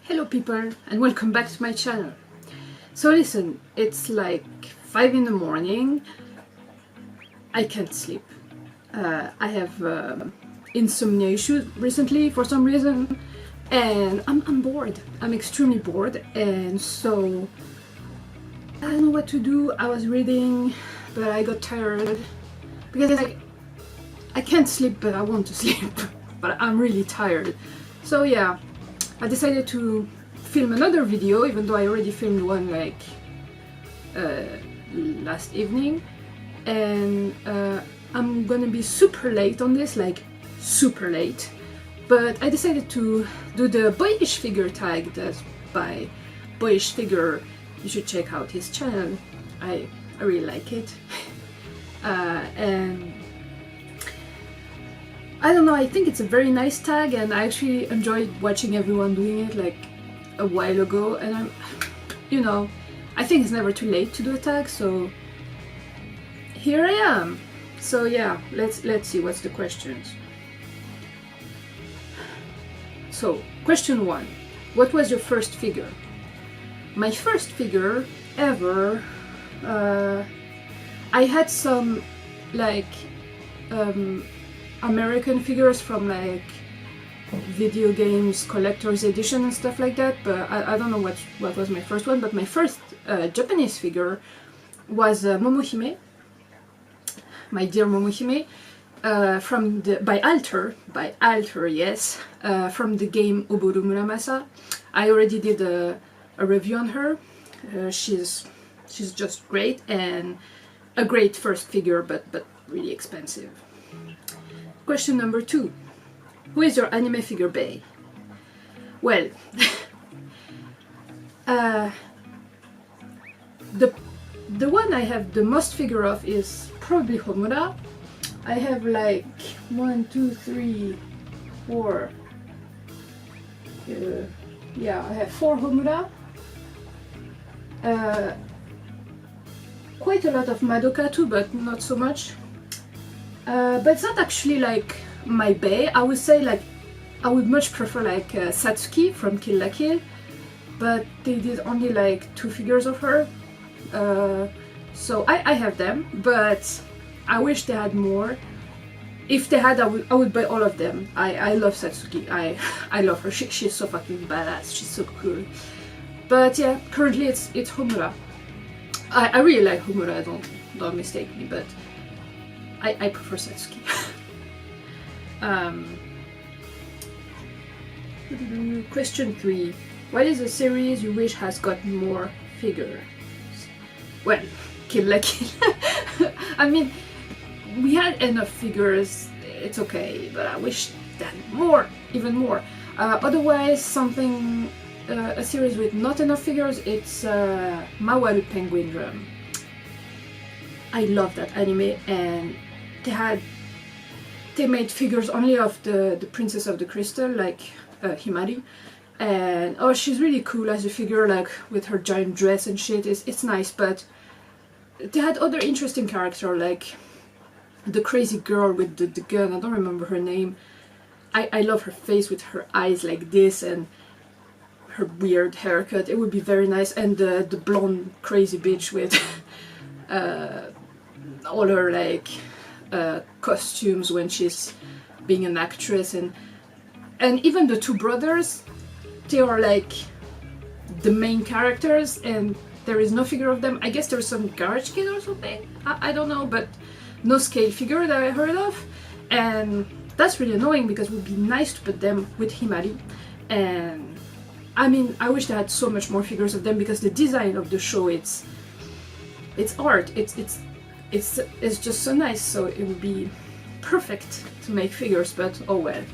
Hello people and welcome back to my channel. So listen, it's like 5 in the morning. I can't sleep. I have insomnia issues recently for some reason, and I'm bored. I'm extremely bored, and so I don't know what to do. I was reading, but I got tired because I can't sleep, but I want to sleep. But I'm really tired. So yeah, I decided to film another video, even though I already filmed one like last evening, and I'm gonna be super late on this, like super late, but I decided to do the Boyish-Figure tag. That's by Boyish-Figure. You should check out his channel. I really like it. And I don't know, I think it's a very nice tag, and I actually enjoyed watching everyone doing it like a while ago, and I think it's never too late to do a tag, so here I am. So yeah, let's see what's the questions. So question 1, what was your first figure? My first figure ever, I had some like American figures from like video games collector's edition and stuff like that, but I don't know what was my first one. But my first Japanese figure was Momohime, my dear Momohime, by Auteur, yes, from the game Oboru Muramasa. I already did a review on her. She's just great, and a great first figure, but really expensive. Question number 2. Who is your anime figure bae? Well, the one I have the most figure of is probably Homura. I have like 1, 2, 3, 4. Yeah, I have 4 Homura. Quite a lot of Madoka too, but not so much. But it's not actually like my bae. I would say like I would much prefer like Satsuki from Kill la Kill, but they did only like 2 figures of her, so I have them, but I wish they had more. If they had, I would buy all of them. I love Satsuki. I love her. She's so fucking badass. She's so cool. But yeah, currently it's Homura. I really like Homura. Don't mistake me, but I prefer Satsuki. Question 3. What is a series you wish has got more figures? Well, Kill la Kill. I mean, we had enough figures, it's okay, but I wish that more, even more. Otherwise, something, a series with not enough figures, it's Mawaru Penguin Drum. I love that anime, and they made figures only of the Princess of the Crystal, like Himari, and oh, she's really cool as a figure, like with her giant dress and shit. It's nice, but they had other interesting characters, like the crazy girl with the gun. I don't remember her name. I love her face with her eyes like this and her weird haircut. It would be very nice, and the blonde crazy bitch with all her like costumes when she's being an actress, and even the 2 brothers, they are like the main characters, and there is no figure of them. I guess there's some garage kid or something, I don't know, but no scale figure that I heard of, and that's really annoying because it would be nice to put them with Himari. And I mean, I wish they had so much more figures of them, because the design of the show, it's art, it's just so nice, so it would be perfect to make figures, but oh well.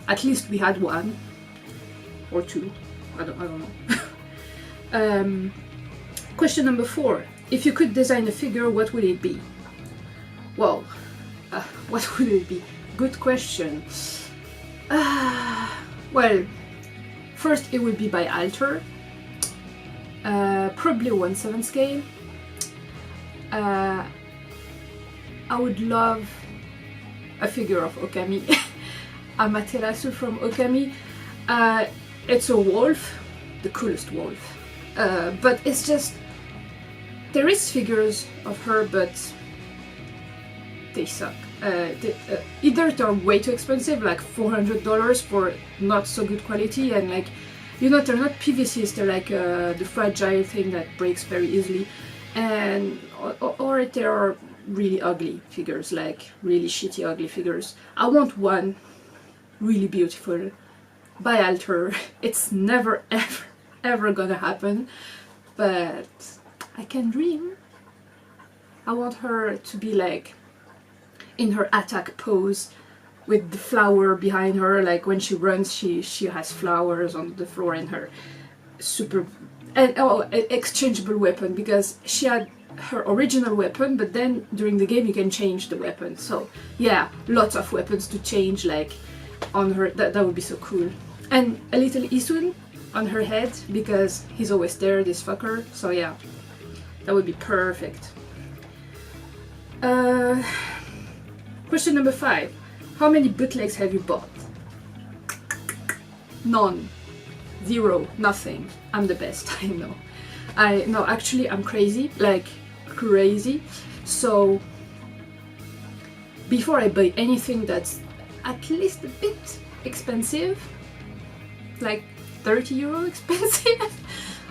At least we had 1 or 2. I don't know. Question number 4. If you could design a figure, what would it be? Well, what would it be? Good question. Well, first it would be by Auteur. Probably 1/7 scale. I would love a figure of Okami. Amaterasu from Okami. It's a wolf, the coolest wolf. But it's just, there is figures of her, but they suck. Either they're way too expensive, like $400 for not so good quality, and like, you know, they're not PVCs, they're like the fragile thing that breaks very easily, and or they're really ugly figures, like really shitty ugly figures. I want one really beautiful by Auteur. It's never ever gonna happen, but I can dream. I want her to be like in her attack pose with the flower behind her, like when she runs she has flowers on the floor, in her super exchangeable weapon, because she had her original weapon, but then during the game you can change the weapon. So yeah, lots of weapons to change, like on her. That would be so cool. And a little Isun on her head, because he's always there, this fucker. So yeah, that would be perfect. Question number 5. How many bootlegs have you bought? None. 0. Nothing. I'm the best. I know. No, actually I'm crazy, like crazy. So before I buy anything that's at least a bit expensive, like 30 euro expensive,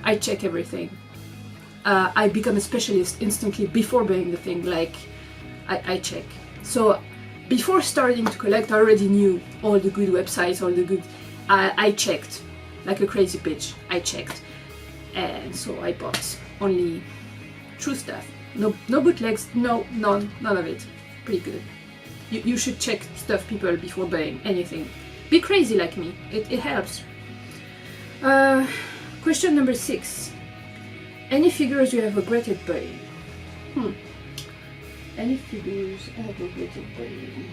I check everything. I become a specialist instantly before buying the thing. Like I check. So before starting to collect, I already knew all the good websites, all the good. I checked like a crazy bitch. I checked, and so I bought only true stuff. No bootlegs. No, none of it. Pretty good. You should check stuff, people, before buying anything. Be crazy like me. It helps. Question number 6. Any figures you have regretted buying? Any figures I have regretted buying?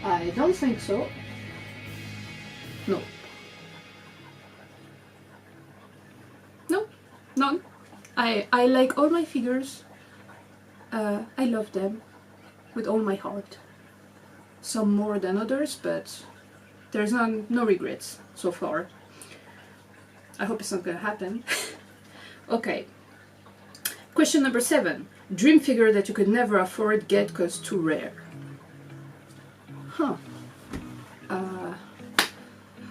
I don't think so. No. No, none. I like all my figures. I love them with all my heart. Some more than others, but there's no regrets so far. I hope it's not gonna happen. Okay. Question number 7. Dream figure that you could never afford, get because too rare.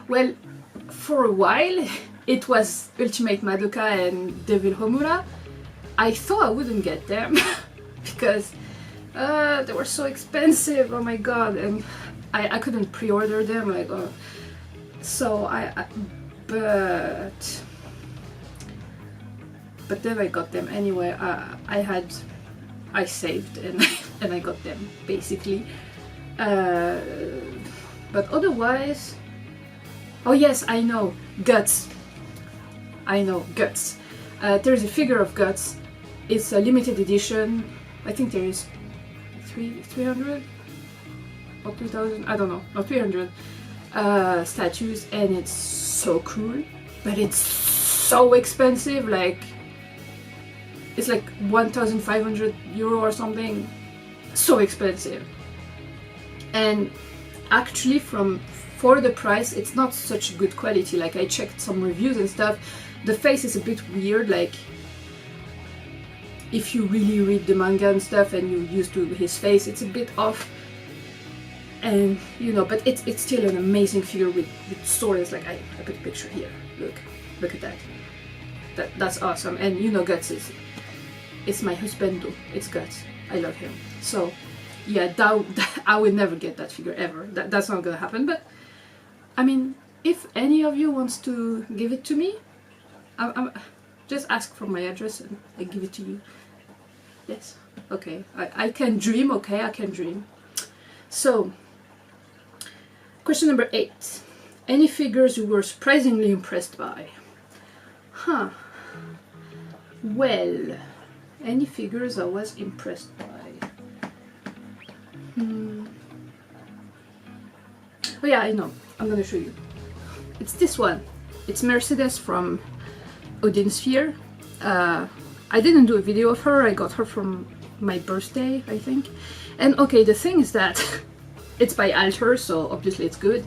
Well, for a while it was Ultimate Madoka and Devil Homura. I thought I wouldn't get them because they were so expensive. Oh my god, and I couldn't pre-order them. Like, so but then I got them anyway. I saved and and I got them basically. But otherwise, oh yes, I know, Guts. I know, Guts. There's a figure of Guts. It's a limited edition. I think there is 300 or 2000, I don't know, or 300 statues, and it's so cool, but it's so expensive. Like, it's like 1,500 euro or something. So expensive. And actually, for the price, it's not such good quality. Like, I checked some reviews and stuff. The face is a bit weird. Like, if you really read the manga and stuff and you're used to his face, it's a bit off. And you know, but it's still an amazing figure with swords. Like, I put a picture here. Look at that. That's awesome. And you know, Guts it's my husbando. It's Guts. I love him. So yeah, I would never get that figure ever. That's not gonna happen. But I mean, if any of you wants to give it to me, I'm just ask for my address and I give it to you. Yes. Okay. I can dream. Okay, I can dream. So, question number 8. Any figures you were surprisingly impressed by? Well, any figures I was impressed by? Oh yeah, I know. I'm gonna show you. It's this one. It's Mercedes from Odin Sphere. I didn't do a video of her. I got her from my birthday, I think. And okay, the thing is that it's by Auteur, so obviously it's good.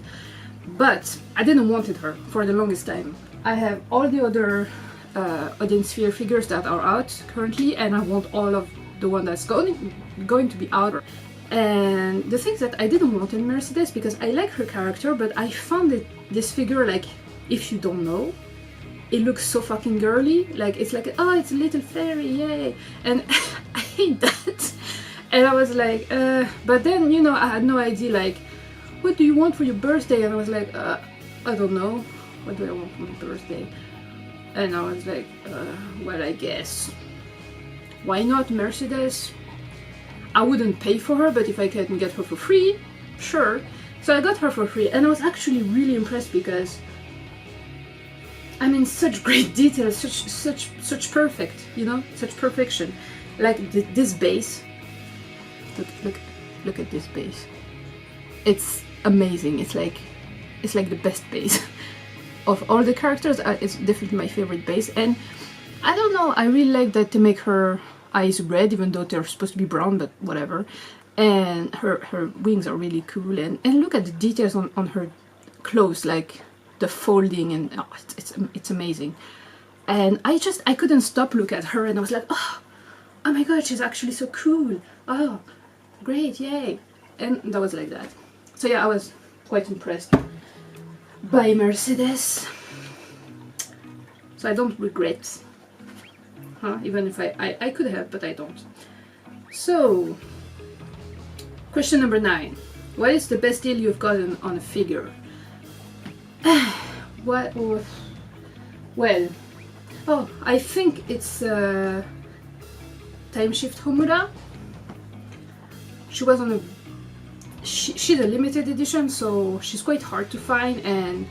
But I didn't wanted her for the longest time. I have all the other Audience-Figure figures that are out currently, and I want all of the one that's going to be out. And the thing that I didn't want in Mercedes, because I like her character, but I found this figure, like, if you don't know, it looks so fucking girly. Like, it's like, oh, it's a little fairy, yay. And I hate that. And I was like, but then, you know, I had no idea, like, what do you want for your birthday? And I was like, I don't know. What do I want for my birthday? And I was like, well, I guess, why not Mercedes? I wouldn't pay for her, but if I can get her for free, sure. So I got her for free, and I was actually really impressed because, I mean, such great details, such perfect, you know, such perfection. Like this base. Look at this base. It's amazing. It's like the best base of all the characters. It's definitely my favorite base, and I don't know. I really like that they make her eyes red, even though they're supposed to be brown, but whatever. And her wings are really cool, and look at the details on her clothes, like the folding, and oh, it's amazing. And I couldn't stop looking at her, and I was like, oh my god, she's actually so cool. Oh, great, yay. And that was like that. So yeah, I was quite impressed by Mercedes. So I don't regret. Even if I could have, but I don't. So, question number 9. What is the best deal you've gotten on a figure? Well, I think it's Time Shift Homura. She was on she's a limited edition, so she's quite hard to find, and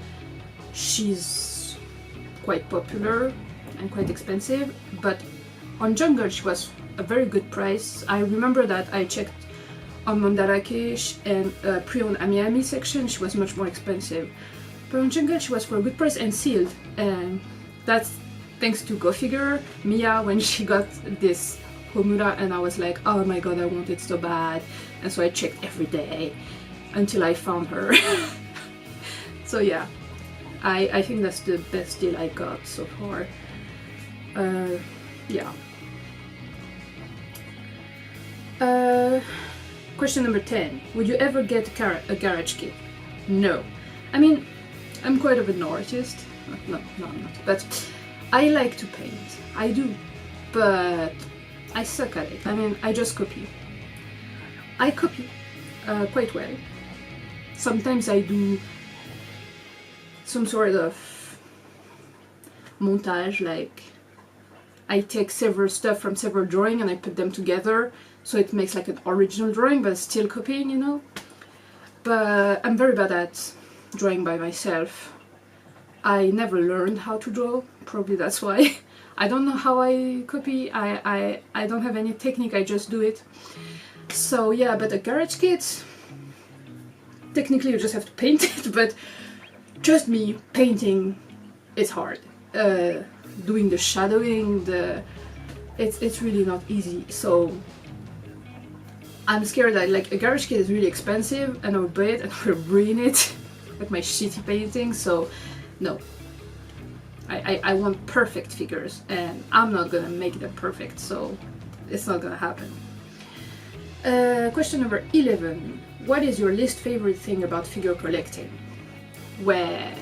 she's quite popular and quite expensive, but on Jungle she was a very good price. I remember that I checked on Mandarakesh and pre-owned Amiami section, she was much more expensive, but on Jungle she was for a good price and sealed, and that's thanks to Go Figure Mia when she got this Homura, and I was like, oh my god, I want it so bad, and so I checked every day until I found her. So yeah, I think that's the best deal I got so far. Yeah. Question number 10. Would you ever get a garage kit? No. I mean, I'm quite of an artist. No, I'm not. But I like to paint. I do. But I suck at it. I mean, I just copy. I copy quite well. Sometimes I do some sort of montage, like I take several stuff from several drawings and I put them together so it makes like an original drawing, but still copying, you know. But I'm very bad at drawing by myself. I never learned how to draw, probably that's why. I don't know how I copy, I don't have any technique, I just do it. So yeah, but a garage kit, technically you just have to paint it, but trust me, painting is hard. Doing the shadowing, it's really not easy. So I'm scared that like a garage kit is really expensive and I would buy it and I would ruin it with my shitty painting. So no, I want perfect figures and I'm not gonna make them perfect, so it's not gonna happen. Question number 11. What is your least favorite thing about figure collecting? Well,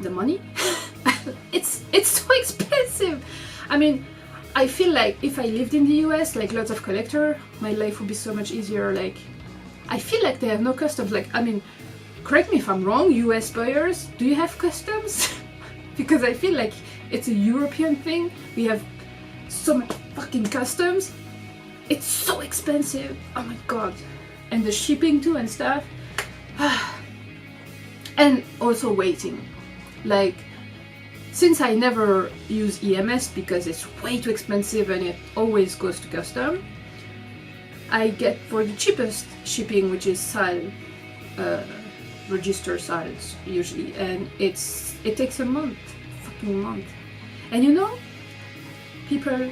the money. it's so expensive. I mean, I feel like if I lived in the US, like lots of collector, my life would be so much easier. Like, I feel like they have no customs. Like, I mean, correct me if I'm wrong, US buyers, do you have customs? Because I feel like it's a European thing. We have so much fucking customs. It's so expensive. Oh my god. And the shipping too and stuff. And also waiting. Like, since I never use EMS because it's way too expensive and it always goes to custom, I get for the cheapest shipping, which is SAL, register SALs usually, and it takes a month, fucking month. And you know, people,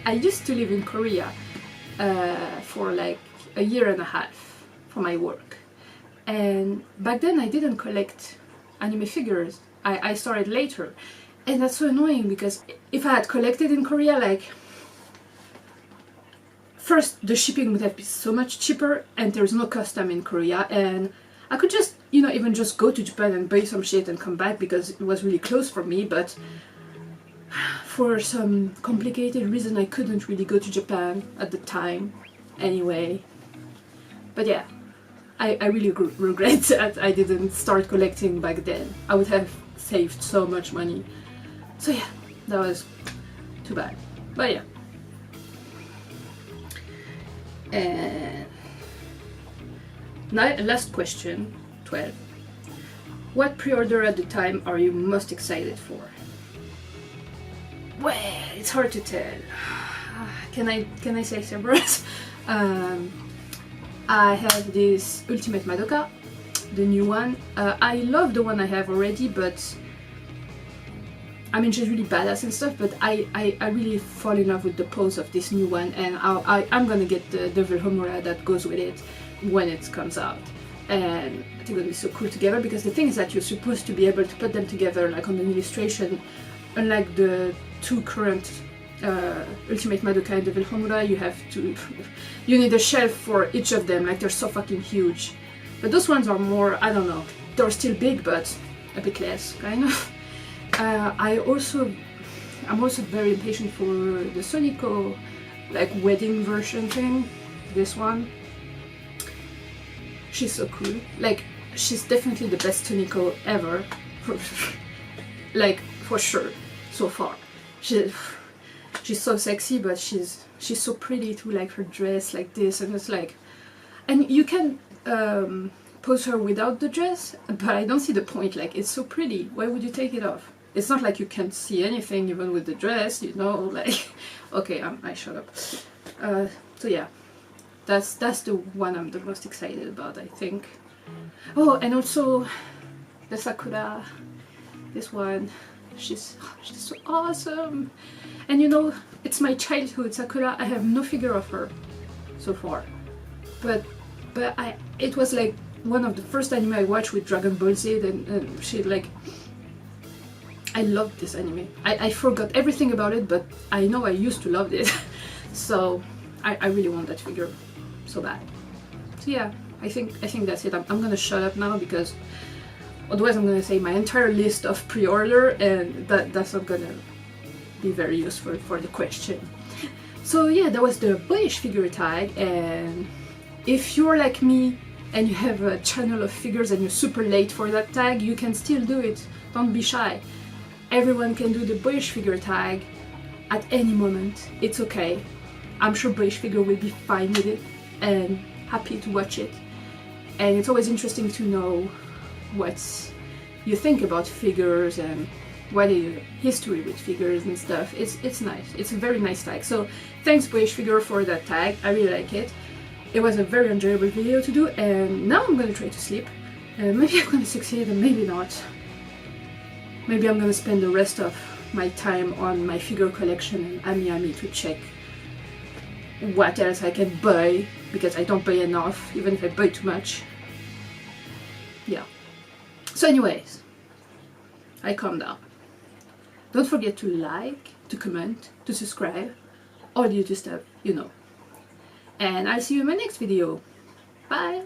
I used to live in Korea for like a year and a half for my work, And back then I didn't collect anime figures. I started later. And that's so annoying because if I had collected in Korea, like, first the shipping would have been so much cheaper and there's no custom in Korea, and I could just, you know, even just go to Japan and buy some shit and come back because it was really close for me, but for some complicated reason I couldn't really go to Japan at the time anyway. But yeah, I really regret that I didn't start collecting back then. I would have saved so much money. So yeah, that was too bad. But yeah. And now, last question, 12. What pre-order at the time are you most excited for? Well, it's hard to tell. Can I say several? I have this Ultimate Madoka, the new one. I love the one I have already, but I mean, she's really badass and stuff, but I really fall in love with the pose of this new one, and I'm gonna get the Devil Homura that goes with it when it comes out. And I think it'll be so cool together, because the thing is that you're supposed to be able to put them together like on an illustration. Unlike the two current Ultimate Madoka and Devil Homura, you need a shelf for each of them, like they're so fucking huge. But those ones are more, I don't know, they're still big but a bit less, kind of. I'm also very impatient for the Sonico like wedding version thing. This one, she's so cool. Like, she's definitely the best Sonico ever, like for sure so far. She's so sexy, but she's so pretty too. Like her dress like this, and it's like, and you can pose her without the dress, but I don't see the point. Like, it's so pretty. Why would you take it off? It's not like you can't see anything even with the dress, you know, like, okay, I shut up. So yeah, that's the one I'm the most excited about, I think. Oh, and also the Sakura, this one, she's so awesome. And you know, it's my childhood Sakura. I have no figure of her so far, but it was like one of the first anime I watched with Dragon Ball Z, and she, like, I loved this anime. I forgot everything about it, but I know I used to love it. So I really want that figure so bad. So yeah, I think that's it. I'm gonna shut up now, because otherwise I'm gonna say my entire list of pre-order, and that's not gonna be very useful for the question. So yeah, that was the Boyish-Figure tag, and if you're like me and you have a channel of figures and you're super late for that tag, you can still do it. Don't be shy. Everyone can do the Boyish-Figure tag at any moment. It's okay. I'm sure Boyish-Figure will be fine with it and happy to watch it. And it's always interesting to know what you think about figures and what is your history with figures and stuff. It's nice. It's a very nice tag. So thanks Boyish-Figure for that tag. I really like it. It was a very enjoyable video to do, and now I'm gonna try to sleep. Maybe I'm gonna succeed and maybe not. Maybe I'm gonna spend the rest of my time on my figure collection and Ami to check what else I can buy, because I don't buy enough, even if I buy too much. Yeah. So anyways, I calm down. Don't forget to like, to comment, to subscribe, all the YouTube stuff, you know. And I'll see you in my next video. Bye!